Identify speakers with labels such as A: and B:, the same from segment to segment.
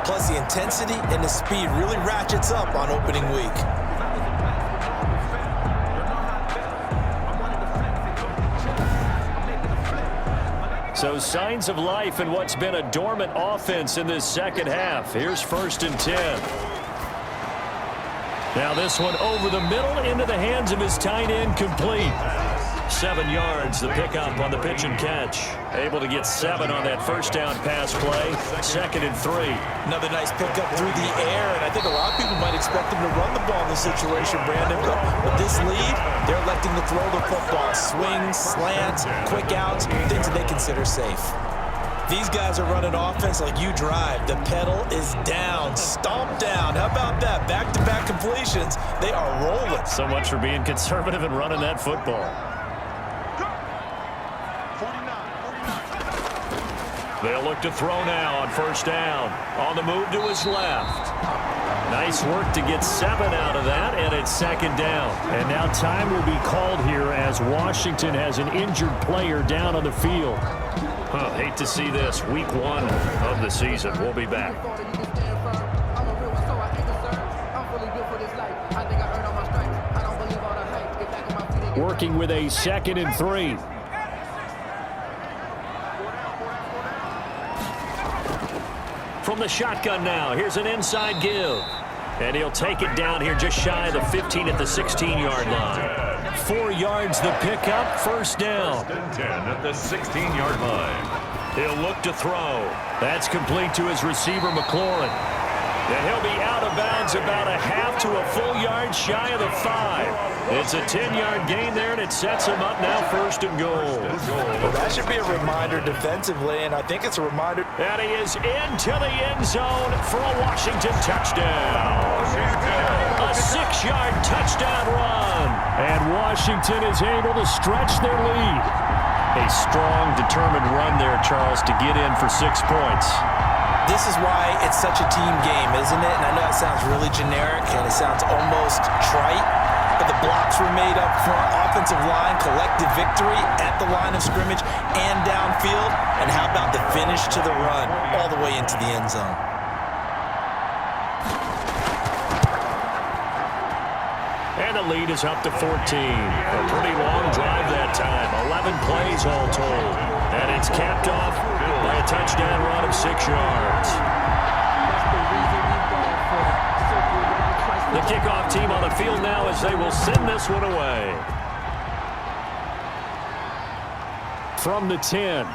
A: Plus, the intensity and the speed really ratchets up on opening week.
B: So signs of life in what's been a dormant offense in this second half. Here's 1st and 10. Now this one over the middle into the hands of his tight end, complete. 7 yards, the pickup on the pitch and catch. Able to get 7 on that first down pass play. 2nd and 3.
A: Another nice pickup through the air, and I think a lot of people might expect him to run the ball in this situation, Brandon. But with this lead, they're electing to throw the football. Swings, slants, quick outs, things that they consider safe. These guys are running offense like you drive. The pedal is down, stomp down. How about that? Back-to-back completions. They are rolling.
B: So much for being conservative and running that football. They'll look to throw now on 1st down. On the move to his left. Nice work to get 7 out of that, and it's 2nd down. And now time will be called here as Washington has an injured player down on the field. Hate to see this. Week 1 of the season. We'll be back. Working with a 2nd and 3. From the shotgun now, here's an inside give. And he'll take it down here just shy of the 15 at the 16-yard line. 4 yards the pickup, 1st down.
C: 1st and 10 at the 16-yard line.
B: He'll look to throw. That's complete to his receiver, McLaurin. And he'll be out of bounds about a half to a full yard shy of the 5. It's a 10-yard gain there, and it sets him up now 1st and goal.
A: Well, that should be a reminder defensively, and I think it's a reminder.
B: And he is into the end zone for a Washington touchdown. A 6-yard touchdown run. And Washington is able to stretch their lead. A strong, determined run there, Charles, to get in for 6 points.
A: This is why it's such a team game, isn't it? And I know it sounds really generic and it sounds almost trite, but the blocks were made up front, offensive line, collective victory at the line of scrimmage and downfield. And how about the finish to the run all the way into the end zone?
B: And the lead is up to 14. A pretty long drive that time. 11 plays all told. And it's capped off by a touchdown run of 6 yards. The kickoff team on the field now as they will send this one away. From the 10.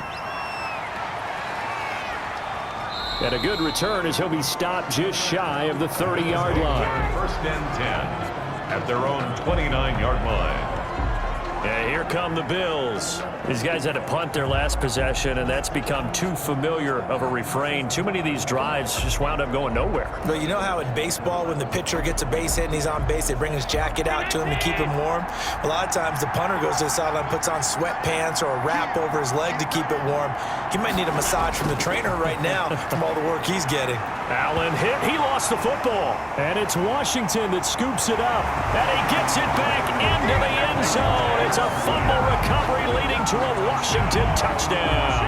B: And a good return as he'll be stopped just shy of the 30-yard line.
C: 1st and 10 at their own 29-yard line.
B: Yeah, here come the Bills. These guys had to punt their last possession, and that's become too familiar of a refrain. Too many of these drives just wound up going nowhere.
A: But you know how in baseball, when the pitcher gets a base hit and he's on base, they bring his jacket out to him to keep him warm? A lot of times the punter goes to the sideline, puts on sweatpants or a wrap over his leg to keep it warm. He might need a massage from the trainer right now from all the work he's getting.
B: Allen hit. He lost the football. And it's Washington that scoops it up. And he gets it back into the end zone. It's a fumble recovery leading to a Washington touchdown.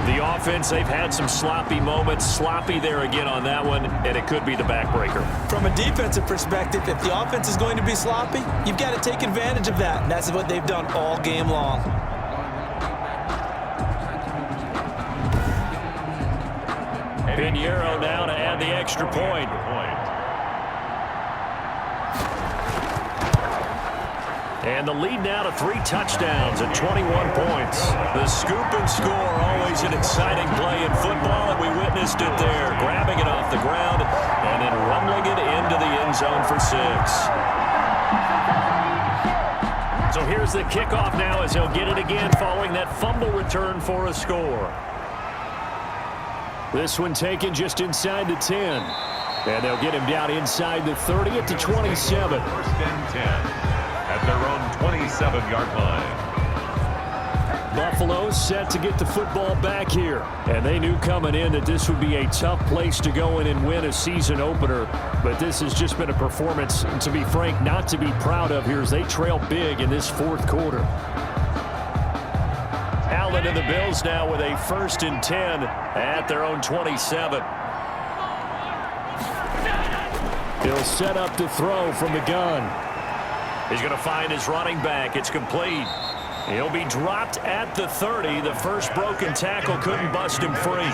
B: The offense, they've had some sloppy moments. Sloppy there again on that one, and it could be the backbreaker.
A: From a defensive perspective, if the offense is going to be sloppy, you've got to take advantage of that. And that's what they've done all game long.
B: Pinheiro now to add the extra point. And the lead now to 3 touchdowns at 21 points. The scoop and score, always an exciting play in football, and we witnessed it there, grabbing it off the ground and then rumbling it into the end zone for 6. So here's the kickoff now as he'll get it again following that fumble return for a score. This one taken just inside the 10. And they'll get him down inside the 30 at the 27.
C: 1st and 10 at their own 27-yard line.
B: Buffalo set to get the football back here. And they knew coming in that this would be a tough place to go in and win a season opener. But this has just been a performance, to be frank, not to be proud of here as they trail big in this 4th quarter. Allen and the Bills now with a 1st and 10 at their own 27. He'll set up to throw from the gun. He's going to find his running back. It's complete. He'll be dropped at the 30. The first broken tackle couldn't bust him free.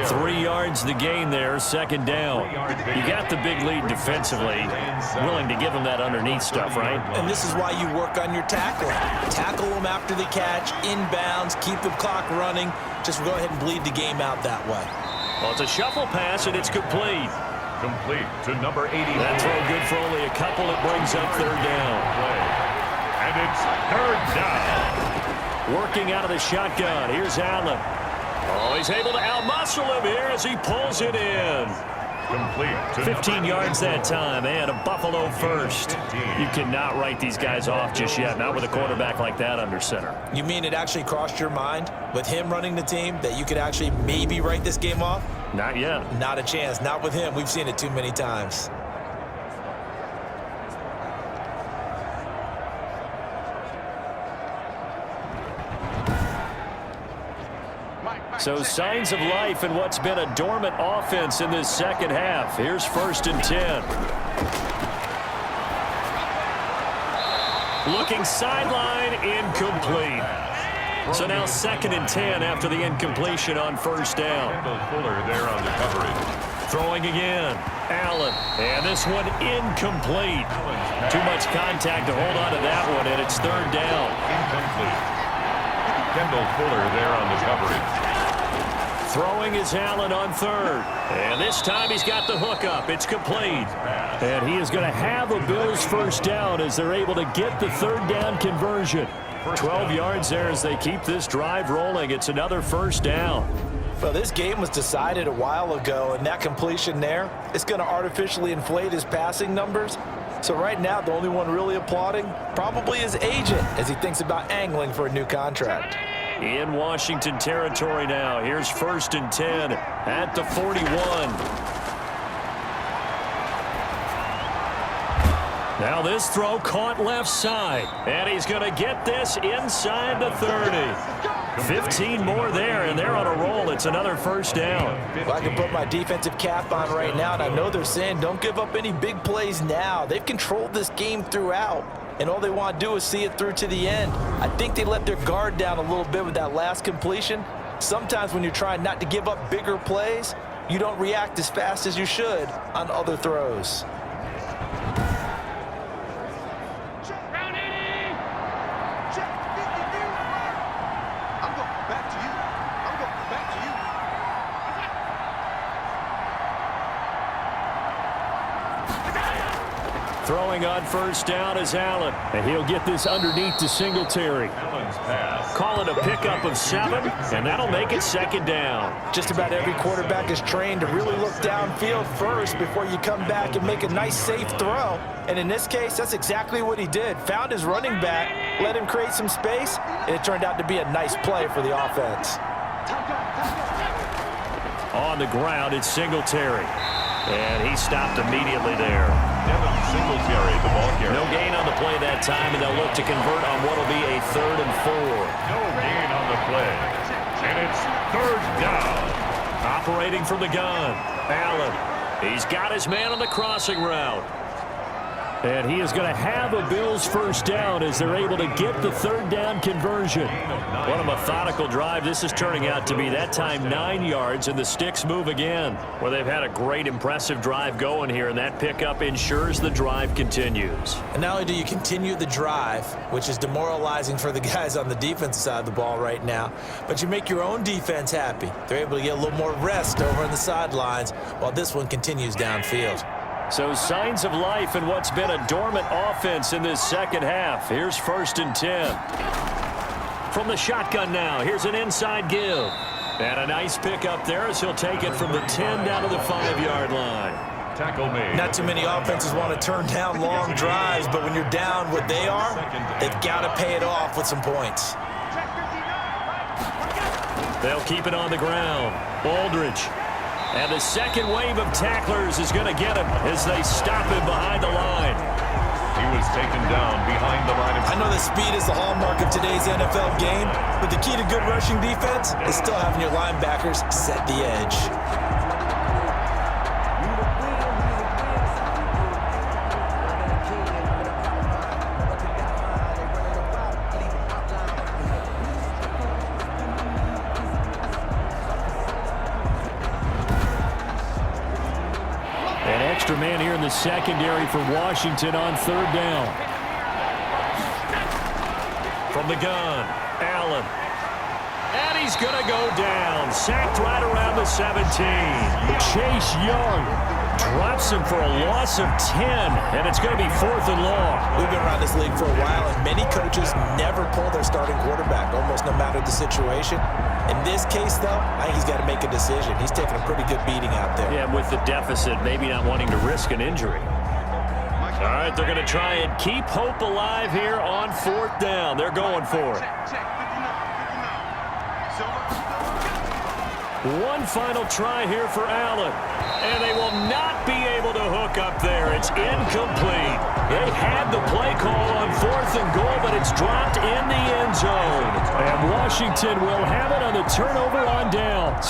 B: 3 yards the gain there, 2nd down. You got the big lead defensively. Willing to give him that underneath stuff, right?
A: And this is why you work on your tackling. Tackle them after the catch, inbounds, keep the clock running. Just go ahead and bleed the game out that way.
B: Well, it's a shuffle pass, and it's complete.
C: Complete to number 80.
B: That throw good for only a couple. It brings up 3rd down.
C: And it's 3rd down.
B: Working out of the shotgun. Here's Allen. Oh, he's able to outmuscle him here as he pulls it in.
C: Complete to
B: 15 yards that time, and a Buffalo 1st. You cannot write these guys off just yet, not with a quarterback like that under center.
A: You mean it actually crossed your mind with him running the team that you could actually maybe write this game off?
B: Not yet.
A: Not a chance. Not with him. We've seen it too many times.
B: So signs of life in what's been a dormant offense in this 2nd half. Here's 1st and 10. Looking sideline, incomplete. So now 2nd and 10 after the incompletion on 1st down.
C: Fuller there on the coverage.
B: Throwing again. Allen. And this one incomplete. Too much contact to hold on to that one, and it's 3rd down.
C: Incomplete. Kendall Fuller there on the coverage.
B: Throwing is Allen on 3rd. And this time he's got the hookup. It's complete. And he is going to have a Bills 1st down as they're able to get the 3rd down conversion. 12 yards there as they keep this drive rolling. It's another 1st down.
A: Well, this game was decided a while ago, and that completion there, it's going to artificially inflate his passing numbers. So right now, the only one really applauding probably his agent as he thinks about angling for a new contract.
B: In Washington territory now. Here's 1st and 10 at the 41. Now this throw caught left side. And he's going to get this inside the 30. 15 more there, and they're on a roll. It's another 1st down.
A: Well, I can put my defensive cap on right now, and I know they're saying don't give up any big plays now. They've controlled this game throughout. And all they want to do is see it through to the end. I think they let their guard down a little bit with that last completion. Sometimes when you're trying not to give up bigger plays, you don't react as fast as you should on other throws.
B: Throwing on 1st down is Allen. And he'll get this underneath to Singletary.
C: Allen's pass.
B: Call it a pickup of 7, and that'll make it 2nd down.
A: Just about every quarterback is trained to really look downfield first before you come back and make a nice, safe throw. And in this case, that's exactly what he did. Found his running back, let him create some space, and it turned out to be a nice play for the offense.
B: On the ground, it's Singletary. And he stopped immediately there.
C: Devin Singletary, the ball carrier.
B: No gain on the play that time, and they'll look to convert on what will be a 3rd and 4.
C: No gain on the play. And it's 3rd down.
B: Operating from the gun. Allen. He's got his man on the crossing route. And he is going to have a Bills 1st down as they're able to get the 3rd down conversion. What a methodical drive this is turning out to be. That time 9 yards, and the sticks move again. Well, they've had a great, impressive drive going here, and that pickup ensures the drive continues.
A: And not only do you continue the drive, which is demoralizing for the guys on the defensive side of the ball right now, but you make your own defense happy. They're able to get a little more rest over on the sidelines while this one continues downfield.
B: So signs of life in what's been a dormant offense in this 2nd half. Here's 1st and 10. From the shotgun now, here's an inside give. And a nice pickup there as he'll take it from the 10 down to the 5-yard line.
C: Tackle made.
A: Not too many offenses want to turn down long drives, but when you're down what they are, they've got to pay it off with some points.
B: They'll keep it on the ground. Aldridge. And the second wave of tacklers is going to get him as they stop him behind the line.
C: He was taken down behind the line of
A: I know that speed is the hallmark of today's NFL game, but the key to good rushing defense is still having your linebackers set the edge.
B: An extra man here in the secondary for Washington on third down. From the gun, Allen. And he's going to go down. Sacked right around the 17. Chase Young drops him for a loss of 10. And it's going to be 4th and long.
A: We've been around this league for a while, and many coaches never pull their starting quarterback, almost no matter the situation. In this case, though, I think he's got to make a decision. He's taking a pretty good beating out there.
B: Yeah, with the deficit, maybe not wanting to risk an injury. All right, they're going to try and keep hope alive here on 4th down. They're going for it. One final try here for Allen. And they will not be able to hook up there. It's incomplete. They had the play call on 4th and goal, but it's dropped in the end zone. And Washington will have it on the turnover on downs.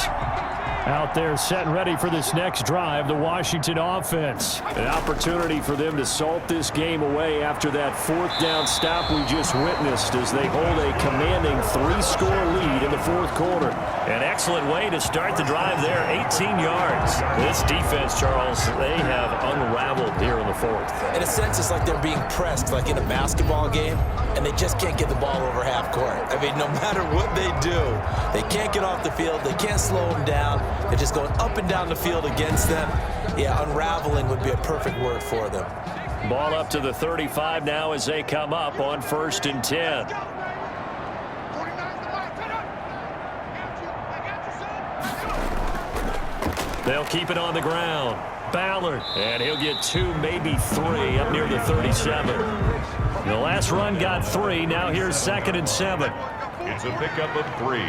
B: Out there set and ready for this next drive, the Washington offense. An opportunity for them to salt this game away after that 4th down stop we just witnessed as they hold a commanding 3-score lead in the 4th quarter. An excellent way to start the drive there, 18 yards. This defense, Charles, they have unraveled here in the 4th.
A: In a sense, it's like they're being pressed like in a basketball game, and they just can't get the ball over half court. I mean, no matter what they do, they can't get off the field. They can't slow them down. They're just going up and down the field against them. Yeah, unraveling would be a perfect word for them.
B: Ball up to the 35 now as they come up on 1st and 10. They'll keep it on the ground. Ballard, and he'll get 2, maybe 3 up near the 37. The last run got 3. Now here's 2nd and 7.
C: It's a pickup of 3.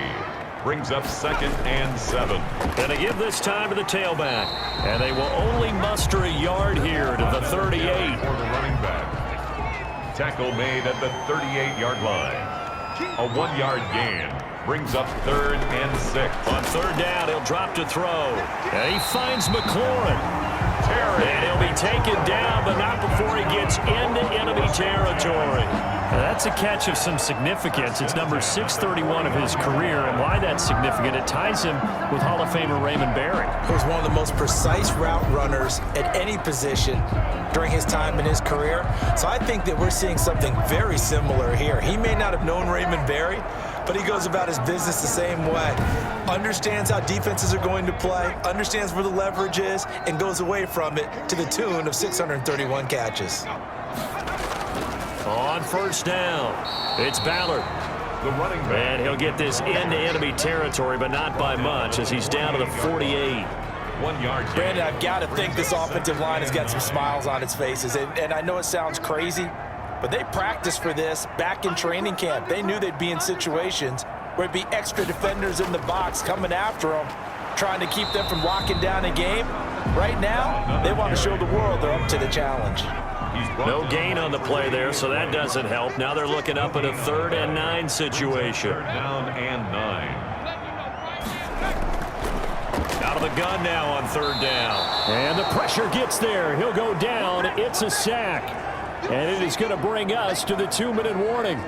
C: Brings up 2nd and 7.
B: Gonna give this time to the tailback. And they will only muster a yard here to the 38.
C: For the running back. Tackle made at the 38-yard line. A 1-yard gain. Brings up 3rd and 6.
B: On 3rd down, he'll drop to throw. And he finds McLaurin. And he'll be taken down, but not before he gets into enemy territory. Now, that's a catch of some significance. It's number 631 of his career, and why that's significant, it ties him with Hall of Famer Raymond Berry.
A: He was one of the most precise route runners at any position during his time in his career. So I think that we're seeing something very similar here. He may not have known Raymond Berry, but he goes about his business the same way. Understands how defenses are going to play, understands where the leverage is, and goes away from it to the tune of 631 catches.
B: On 1st down, it's Ballard.
C: The running back.
B: And he'll get this into enemy territory, but not by much as he's down to the 48.
C: 1-yard gain.
A: Brandon, I've got to think this offensive line has got some smiles on its faces. And I know it sounds crazy, but they practiced for this back in training camp. They knew they'd be in situations where it'd be extra defenders in the box coming after them, trying to keep them from locking down a game. Right now, they want to show the world they're up to the challenge.
B: No gain on the play there, so that doesn't help. Now they're looking up at a 3rd and 9 situation.
C: 3rd down and 9.
B: Out of the gun now on 3rd down. And the pressure gets there. He'll go down. It's a sack. And it is going to bring us to the 2-minute warning.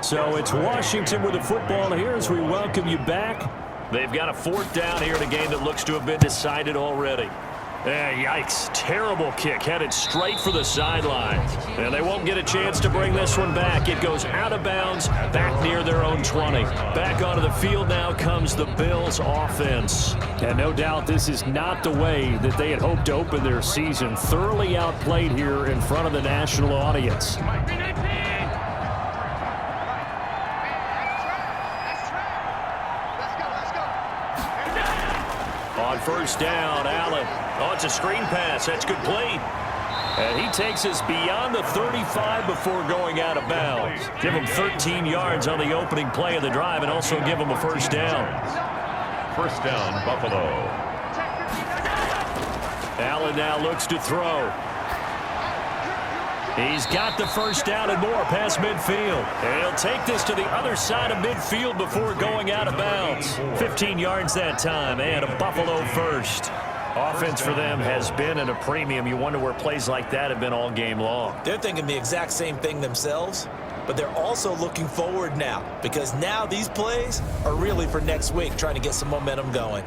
B: So it's Washington with the football here as we welcome you back. They've got a 4th down here in a game that looks to have been decided already. Yikes. Terrible kick. Headed straight for the sideline. And they won't get a chance to bring this one back. It goes out of bounds back near their own 20. Back onto the field now comes the Bills offense. And no doubt this is not the way that they had hoped to open their season. Thoroughly outplayed here in front of the national audience. On 1st down, Allen. Oh, it's a screen pass. That's complete. And he takes us beyond the 35 before going out of bounds. Give him 13 yards on the opening play of the drive and also give him a 1st down.
C: 1st down, Buffalo.
B: Allen now looks to throw. He's got the first down and more past midfield. And he'll take this to the other side of midfield before going out of bounds. 15 yards that time and a Buffalo first. Offense for them has been at a premium. You wonder where plays like that have been all game long.
A: They're thinking the exact same thing themselves, but they're also looking forward now because now these plays are really for next week, trying to get some momentum going.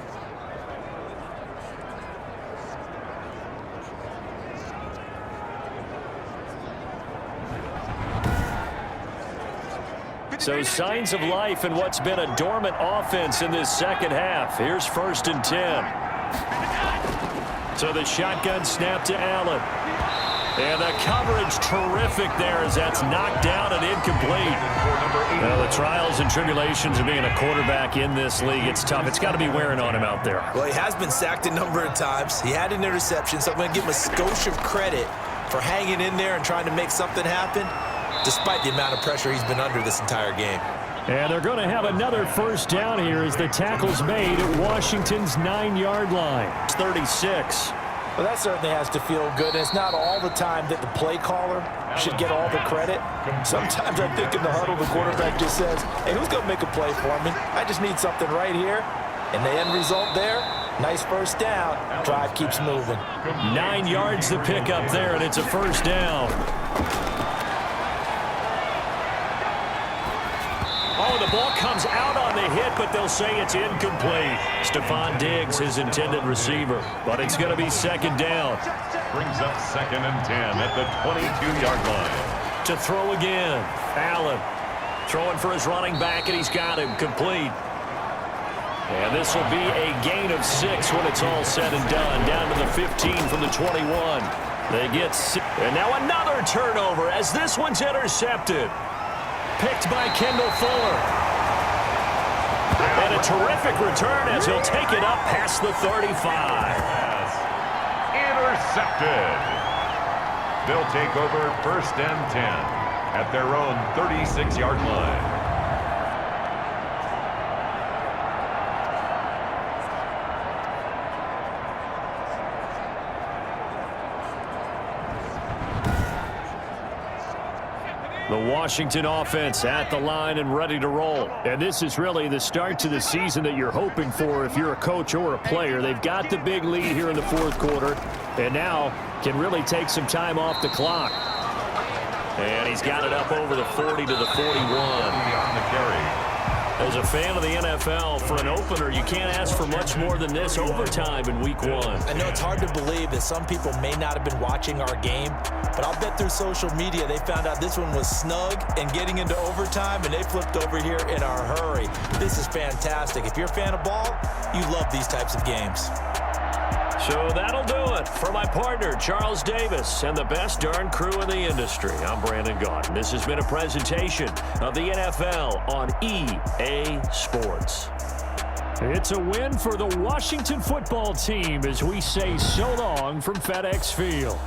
B: So signs of life in what's been a dormant offense in this second half. Here's 1st and 10. So the shotgun snap to Allen. And the coverage terrific there as that's knocked down and incomplete. Well, the trials and tribulations of being a quarterback in this league, it's tough. It's got to be wearing on him out there.
A: Well, he has been sacked a number of times. He had an interception, so I'm going to give him a skosh of credit for hanging in there and trying to make something happen, despite the amount of pressure he's been under this entire game.
B: And they're going to have another first down here as the tackle's made at Washington's 9-yard line. It's 36.
A: Well, that certainly has to feel good. And it's not all the time that the play caller should get all the credit. Sometimes I think in the huddle, the quarterback just says, hey, who's going to make a play for me? I just need something right here. And the end result there, nice first down. Drive keeps moving.
B: 9 yards to pick up there, and it's a first down. Oh, the ball comes out on the hit, but they'll say it's incomplete. Stephon Diggs, his intended receiver. But it's going to be 2nd down.
C: Brings up 2nd and 10 at the 22-yard line.
B: To throw again. Allen throwing for his running back, and he's got him complete. And this will be a gain of 6 when it's all said and done. Down to the 15 from the 21. They get 6. And now another turnover as this one's intercepted. Picked by Kendall Fuller. And a terrific return as he'll take it up past the 35.
C: Intercepted. They'll take over 1st and 10 at their own 36-yard line.
B: The Washington offense at the line and ready to roll. And this is really the start to the season that you're hoping for if you're a coach or a player. They've got the big lead here in the 4th quarter and now can really take some time off the clock. And he's got it up over the 40 to the 41.
C: On the carry.
B: As a fan of the NFL, for an opener, you can't ask for much more than this overtime in week 1.
A: I know it's hard to believe that some people may not have been watching our game, but I'll bet through social media they found out this one was snug and getting into overtime, and they flipped over here in a hurry. This is fantastic. If you're a fan of ball, you love these types of games.
B: So that'll do it for my partner, Charles Davis, and the best darn crew in the industry. I'm Brandon Gaudin. This has been a presentation of the NFL on EA Sports. It's a win for the Washington football team as we say so long from FedEx Field.